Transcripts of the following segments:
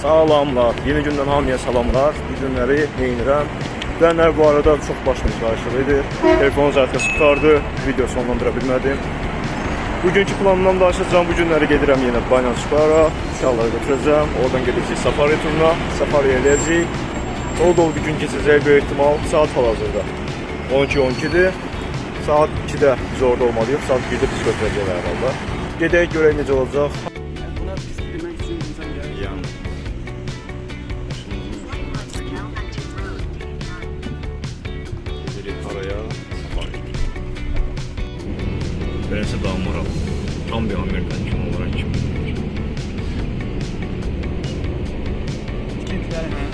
Salamlar, yeni gündən hamıya salamlar. Bu günləri neyinirəm? Dənlər bu arada çox başımız qarışıqıydı. Telefonu zərfəsi tutardı, video sonlandıra bilmədim. Bugünkü planımdan danışacağım, bu günləri gedirəm yenə Banyanskara. Uşaqları götürəcəm, oradan gedəcəyik safari turuna, safari eləyəcəyik. Dolu bir gün keçəcək böyük ehtimal, saat hal-hazırda 12:12-dir. Saat 2-də biz orada olmalıyıq, saat 1-də biz götürəcəklər herhalde. Gedək, görək necə olacaq. Buna pistirmək üçün insan gəlir. Yəni. Gedirik araya, safari. Beləsə daha moral. Tam bir Amerikan kimi olarak kimi. Tikintiləri hə?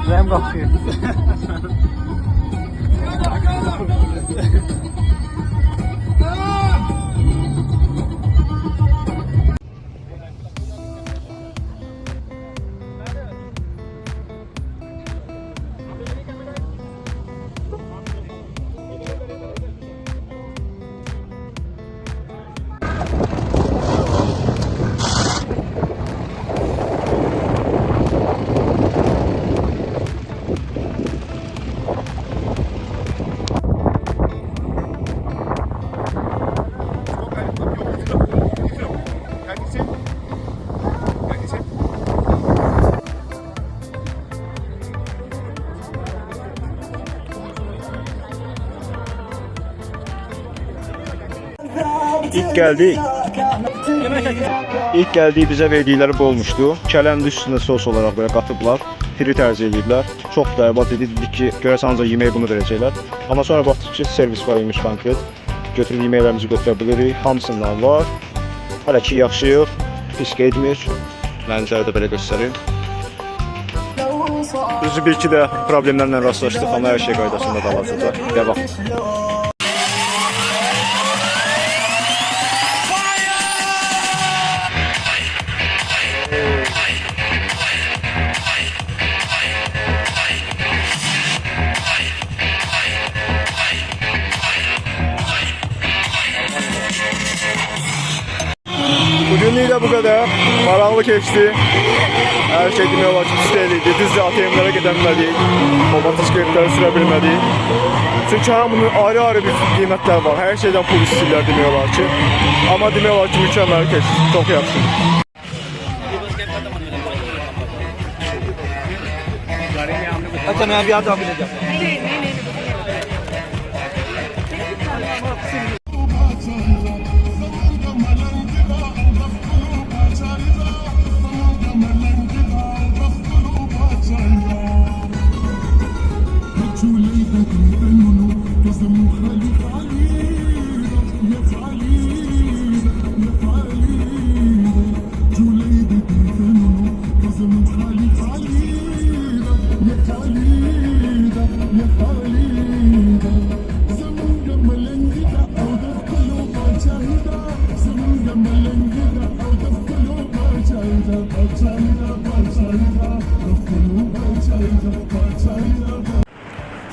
Rem bakıyor. İlk geldiği bize verdikleri bu olmuştu. Kələmdə üstünde sos olarak böyle qatıblar. Firi tercih ediblər. Çox da əbat dedik ki, görəsən ancaq yeməyi bunu verəcəklər. Amma sonra baxdıq ki, servis var imiş konkret. Götürüb yeməklərimizi götürə bilirik. Hamısından var. Hələ ki yaxşıyıq. Pis getmir. Mənzərə də belə göstərir. Düzü bir iki də problemlərlə rastlaşdıq, amma hər şey qaydasında qalacaq. Devam. Bugünlük de bu kadar. Maraqlı keçdi. Her şey demək olar ki, pis deyildi. Düzdür, ATM-lərə gedəmədik. Otomatik kreditləri sürə bilmədik. Çünki hamının ayrı-ayrı bir qiymətlər var. Hər şeydən pul istəyirlər demək olar ki. Amma demək olar ki, mükəmməl keçdi. Çox yaxşı. अच्छा मैं अभी आता हूँ अभी ले जाता हूँ।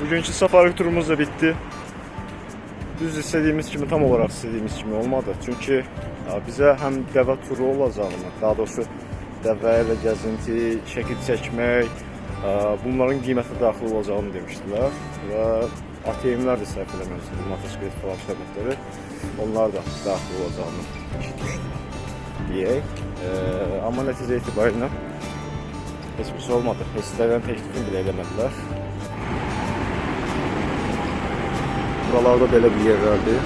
Bugünkü safari turumuz da bitti. Düz istədiyimiz kimi, tam olaraq istədiyimiz kimi olmadı. Çünki bizə həm dəvə turu olacağını, daha doğrusu dəvə ilə gəzinti, şəkil çəkmək, bunların qiymətə daxil olacağını demişdilər. Və ATM-lər də səhv eləmirəm, motosiklet falan şirkətləri, onlar da daxil olacağını deyək. Amma nəticə etibarilə heç bir şey olmadı. Heç istəyən təklifini belə eləmədilər. Buralarda belə bir yerlərdir.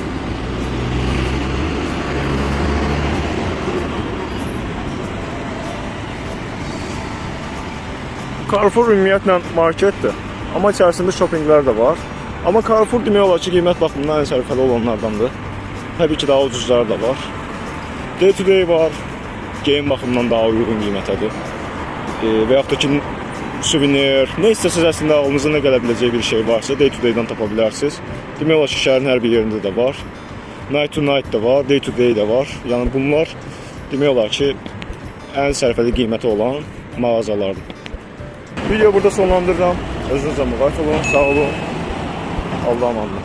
Carrefour ümumiyyətlə marketdir. Amma içərisində shoppinglər də var. Amma Carrefour demək olar ki, qiymət baxımından ən sərfəli olanlardandır. Təbii ki, daha ucuzları da var. Day to day var. Geyim baxımından daha uyğun qiymətədir. Və yaxud da ki, suvenir, nə istəsəz əslində ağlınıza nə gələ biləcək bir şey varsa Day to Day-dən tapa bilərsiniz. Demək olar ki, şəhərin hər bir yerində də var. Night to Night da var, Day to Day də var. Yəni bunlar demək olar ki, ən sərfəli qiyməti olan mağazalardır. Video burada sonlandırıram. Özünüzə müvəffəq olun, sağ olun. Allah'a emanet.